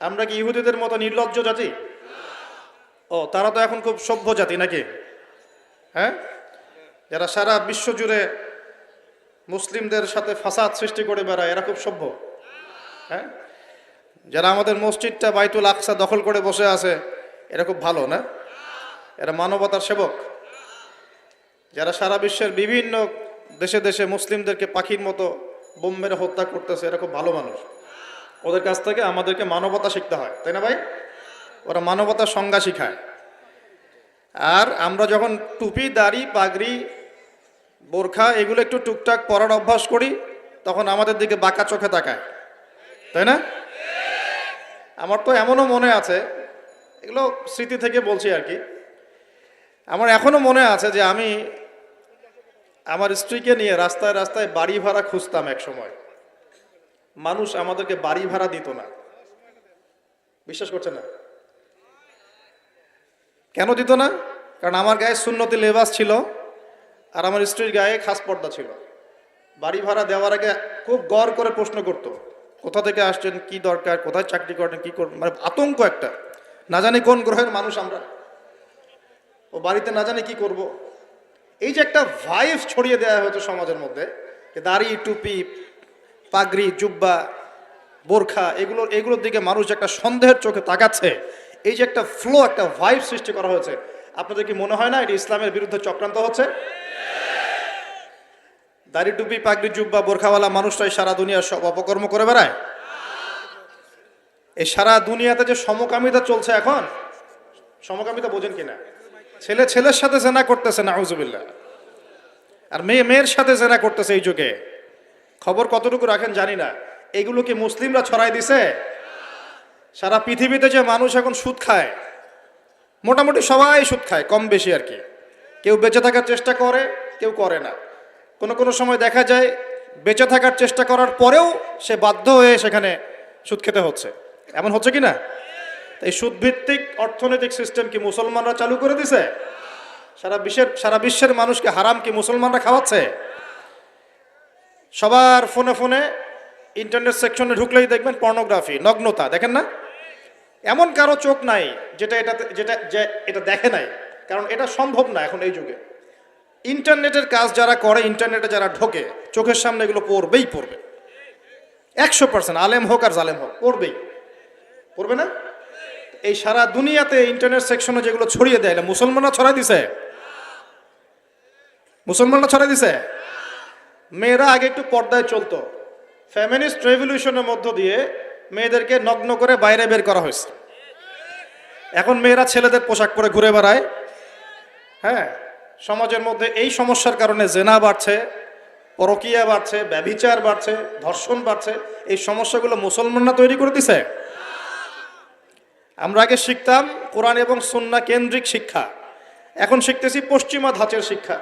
আমরা কি ইহুদিদের মতো নির্লজ্জ জাতি? ও, তারা তো এখন খুব সভ্য জাতি নাকি? হ্যাঁ, যারা সারা বিশ্ব জুড়ে মুসলিমদের সাথে ফাসাদ সৃষ্টি করে বেড়ায়, এরা খুব সভ্য। হ্যাঁ, যারা আমাদের মসজিদটা বাইতুল আকসা দখল করে বসে আছে, এরা খুব ভালো না? এরা মানবতার সেবক। যারা সারা বিশ্বের বিভিন্ন দেশে দেশে মুসলিমদেরকে পাখির মতো বোম মেরে হত্যা করতেছে, এরা খুব ভালো মানুষ। ওদের কাছ থেকে আমাদেরকে মানবতা শিখতে হয়, তাই না ভাই? ওরা মানবতার সংজ্ঞা শিখায়। আর আমরা যখন টুপি, দাড়ি, পাগড়ি, বোরখা এগুলো একটু টুকটাক পরার অভ্যাস করি, তখন আমাদের দিকে বাঁকা চোখে তাকায়, তাই না? আমার তো এমনও মনে আছে, এগুলো স্মৃতি থেকে বলছি আর কি, আমার এখনো মনে আছে যে আমি আমার স্ত্রীকে নিয়ে রাস্তায় রাস্তায় বাড়ি ভাড়া খুঁজতাম এক সময়। মানুষ আমাদেরকে বাড়ি ভাড়া দিত না। বিশ্বাস করছে না? কেন দিত না? কারণ আমার গায়ে সুন্নতি লেবাস ছিল আর আমার স্ত্রীর গায়ে খাস পর্দা ছিল। বাড়ি ভাড়া দেওয়ার আগে খুব গড় করে প্রশ্ন করতো, কোথা থেকে আসছেন, কি দরকার, কোথায় চাকরি করেন, কি করবেন, মানে আতঙ্ক একটা। না জানি কোন গ্রহের মানুষ আমরা, ও বাড়িতে না জানি কি করব। এই যে একটা ভাইব ছড়িয়ে দেওয়া হতো সমাজের মধ্যে, দাড়ি, টুপি, পাগড়ি, জুব্বা, বোরখা, এগুলোর দিকে মানুষ একটা সন্দেহের চোখে তাকাচ্ছে, এই যে একটা ফ্লো, একটা ভাইব সৃষ্টি করা হয়েছে, আপনাদের কি মনে হয় না এটি ইসলামের বিরুদ্ধে চক্রান্ত হচ্ছে? দাড়ি, টুপি, পাগড়ি, জুব্বা, বোরখাওয়ালা মানুষটাই সারা দুনিয়ার সব অপকর্ম করে বেড়ায়। এই সারা দুনিয়াতে যে সমকামিতা চলছে এখন, সমকামিতা বোঝেন কিনা? ছেলে ছেলের সাথে জেনা করতেছে, নাউজুবিল্লাহ, আর মেয়ে মেয়ের সাথে জেনা করতেছে এই যুগে। খবর কতটুকু রাখেন জানি না। এগুলো কি মুসলিমরা ছড়াই দিছে? সারা পৃথিবীতে যে মানুষ এখন সুদ খায়, মোটামুটি সবাই সুদ খায়, কম বেশি আর কি। কেউ বেঁচে থাকার চেষ্টা করে, কেউ করে না। কোনো কোনো সময় দেখা যায় বেঁচে থাকার চেষ্টা করার পরেও সে বাধ্য হয়ে সেখানে সুদ খেতে হচ্ছে। এমন হচ্ছে কি না? এই সুদভিত্তিক অর্থনৈতিক সিস্টেম কি মুসলমানরা চালু করে দিছে? সারা বিশ্বের মানুষকে হারাম কি মুসলমানরা খাওয়াচ্ছে? সবার ফোনে ফোনে ইন্টারনেট সেকশনে ঢুকলেই দেখবেন পর্নোগ্রাফি, নগ্নতা, দেখেন না? এমন কারো চোখ নাই এটা দেখে নাই, কারণ এটা সম্ভব না এখন এই যুগে। ইন্টারনেটের কাজ যারা করে, ইন্টারনেটে যারা ঢোকে, চোখের সামনে এগুলো পড়বেই পড়বে। 100%, আলেম হোক আর জালেম হোক, পড়বে না? এই সারা দুনিয়াতে ইন্টারনেট সেকশনে যেগুলো ছড়িয়ে দেয়, মুসলমানরা ছড়াই দিছে? মুসলমানরা ছড়াই দিছে? মেয়েরা আগে একটু পর্দায় চলতো, ফেমিনিস্ট রেভলিউশনের মধ্য দিয়ে মেয়েদেরকে নগ্ন করে বাইরে বের করা হয়েছে। এখন মেয়েরা ছেলেদের পোশাক পরে ঘুরে বেড়ায়। হ্যাঁ, সমাজের মধ্যে এই সমস্যার কারণে জেনা বাড়ছে, পরকীয়া বাড়ছে, ব্যভিচার বাড়ছে, ধর্ষণ বাড়ছে। এই সমস্যাগুলো মুসলমানরা তৈরি করে দিছে। আমরা আগে শিখতাম কোরআন এবং সুন্নাহ কেন্দ্রিক শিক্ষা, এখন শিখতেছি পশ্চিমা ধাঁচের শিক্ষা।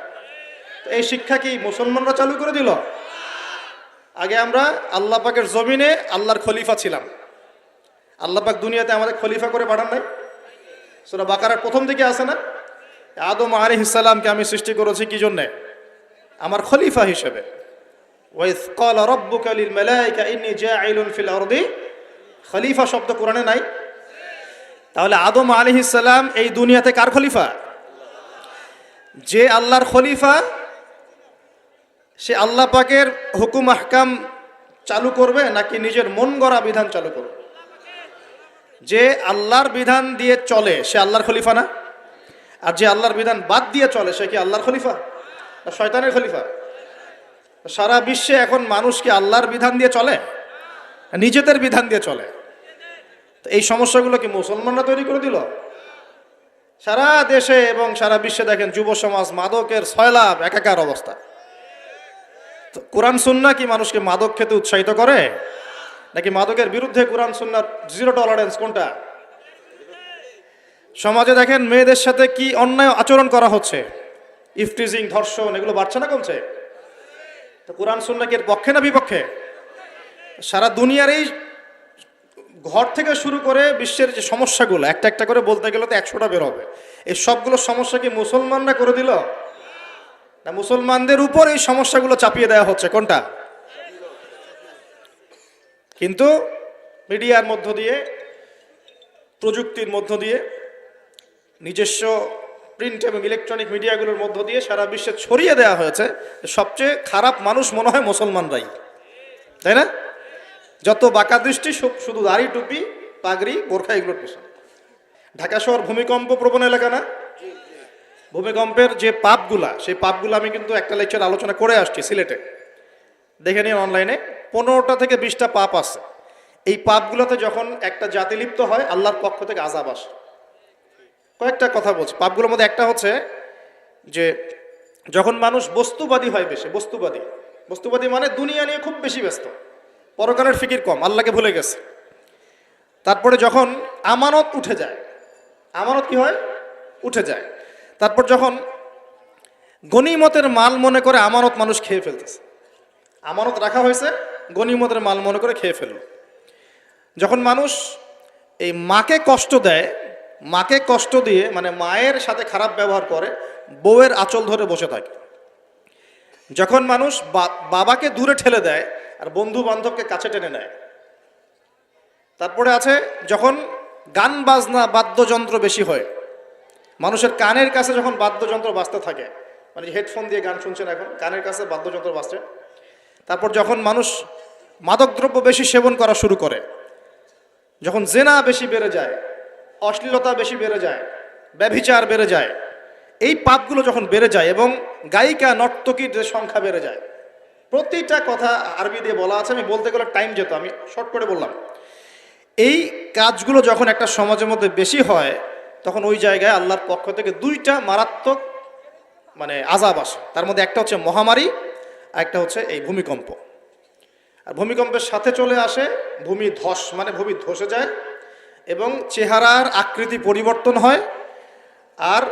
এই শিক্ষা কি মুসলমানরা চালু করে দিল? আগে আমরা আল্লাহ পাকের জমিনে আল্লাহর খলিফা ছিলাম। আল্লাহ পাক দুনিয়াতে আমাদের খলিফা করে পাঠান নাই? সূরা বাকারার প্রথম দিকে আছে না, আদম আলাইহিস সালামকে আমি সৃষ্টি করেছি কি জন্যে? আমার খলিফা হিসেবে। ওয়াইজ ক্বালা রাব্বুকা লিল মালায়েকা ইন্নী জাইলুন ফিল আরদি, খলিফা শব্দ কোরআনে নাই। তাহলে আদম আলাইহিস সালাম এই দুনিয়াতে কার খলিফা? যে আল্লাহর খলিফা, সে আল্লাহ পাকের হুকুম আহকাম চালু করবে নাকি নিজের মন গড়া বিধান চালু করবে? যে আল্লাহর বিধান দিয়ে চলে সে আল্লাহর খলিফা না? আর যে আল্লাহর বিধান বাদ দিয়ে চলে সে কি আল্লাহর খলিফা না শয়তানের খলিফা? সারা বিশ্বে এখন মানুষ কি আল্লাহর বিধান দিয়ে চলে, নিজেদের বিধান দিয়ে চলে? তো এই সমস্যাগুলো কি মুসলমানরা তৈরি করে দিল? সারা দেশে এবং সারা বিশ্বে দেখেন যুব সমাজ মাদকের সয়লাভ, একাকার অবস্থা। তো কোরআন সুন্নাহ কি মানুষকে মাদক খেতে উৎসাহিত করে, নাকি মাদকের বিরুদ্ধে কোরআন সুন্নাহর জিরো টলারেন্স? কোনটা? সমাজে দেখেন মেয়েদের সাথে কি অন্যায় আচরণ করা হচ্ছে, ইফটিজিং, ধর্ষণ, এগুলো বাড়ছে না কমছে? তো কোরআন সুন্নাহ কি এর পক্ষে না বিপক্ষে? সারা দুনিয়ার এই ঘর থেকে শুরু করে বিশ্বের যে সমস্যাগুলো একটা একটা করে বলতে গেলে তো 100টা বের হবে। এই সবগুলো সমস্যা কি মুসলমানরা করে দিল, না মুসলমানদের উপর এই সমস্যাগুলো চাপিয়ে দেওয়া হচ্ছে? কোনটা? কিন্তু মিডিয়ার মধ্য দিয়ে প্রযুক্তির মধ্য দিয়ে, নিজস্ব প্রিন্ট এবং ইলেকট্রনিক মিডিয়াগুলোর মধ্য দিয়ে সারা বিশ্বে ছড়িয়ে দেওয়া হয়েছে সবচেয়ে খারাপ মানুষ মনে হয় মুসলমানরাই, তাই না? যত বাঁকা দৃষ্টি শুধু দাড়ি, টুপি, পাগড়ি, বোরখা, এগুলোর পেছনে। ঢাকা শহর ভূমিকম্প প্রবণ এলাকা না? ভূমিকম্পের যে পাপগুলা, সেই পাপগুলো আমি কিন্তু একটা লেকচার আলোচনা করে আসছি সিলেটে, দেখে নিন অনলাইনে। 15টা থেকে 20টা পাপ আছে। এই পাপগুলোতে যখন একটা জাতি লিপ্ত হয়, আল্লাহর পক্ষ থেকে আযাব আসে। কয়েকটা কথা বলছি। পাপগুলোর মধ্যে একটা হচ্ছে যে যখন মানুষ বস্তুবাদী হয়, বেশি বস্তুবাদী মানে দুনিয়া নিয়ে খুব বেশি ব্যস্ত, পরকালের ফিকির কম, আল্লাহকে ভুলে গেছে। তারপরে যখন আমানত উঠে যায়, আমানত কি হয়? উঠে যায়। তারপর যখন গনিমতের মাল মনে করে আমানত মানুষ খেয়ে ফেলতেছে, আমানত রাখা হয়েছে, গনিমতের মাল মনে করে খেয়ে ফেলল। যখন মানুষ এই মাকে কষ্ট দেয়, মাকে কষ্ট দিয়ে মানে মায়ের সাথে খারাপ ব্যবহার করে, বউয়ের আঁচল ধরে বসে থাকে। যখন মানুষ বাবাকে দূরে ঠেলে দেয় আর বন্ধু বান্ধবকে কাছে টেনে নেয়। তারপরে আছে যখন গান বাজনা বাদ্যযন্ত্র বেশি হয়, মানুষের কানের কাছে যখন বাদ্যযন্ত্র বাজতে থাকে, মানে হেডফোন দিয়ে গান শুনছেন, এখন কানের কাছে বাদ্যযন্ত্র বাজছে। তারপর যখন মানুষ মাদকদ্রব্য বেশি সেবন করা শুরু করে, যখন জেনা বেশি বেড়ে যায়, অশ্লীলতা বেশি বেড়ে যায়, ব্যভিচার বেড়ে যায়, এই পাপগুলো যখন বেড়ে যায় এবং গায়িকা নর্তকীর সংখ্যা বেড়ে যায়, প্রতিটা কথা আরবি দিয়ে বলা আছে, আমি বলতে গেলে টাইম যেত, আমি শর্ট করে বললাম। এই কাজগুলো যখন একটা সমাজের মধ্যে বেশি হয়, তখন ওই জায়গায় আল্লাহর পক্ষ থেকে 2টা মারাত্মক মানে আযাব আসে। তার মধ্যে একটা হচ্ছে মহামারী, আর একটা হচ্ছে এই ভূমিকম্প। আর ভূমিকম্পের সাথে চলে আসে ভূমি ধস, মানে ভূমি ধসে যায় এবং চেহারার আকৃতি পরিবর্তন হয়। আর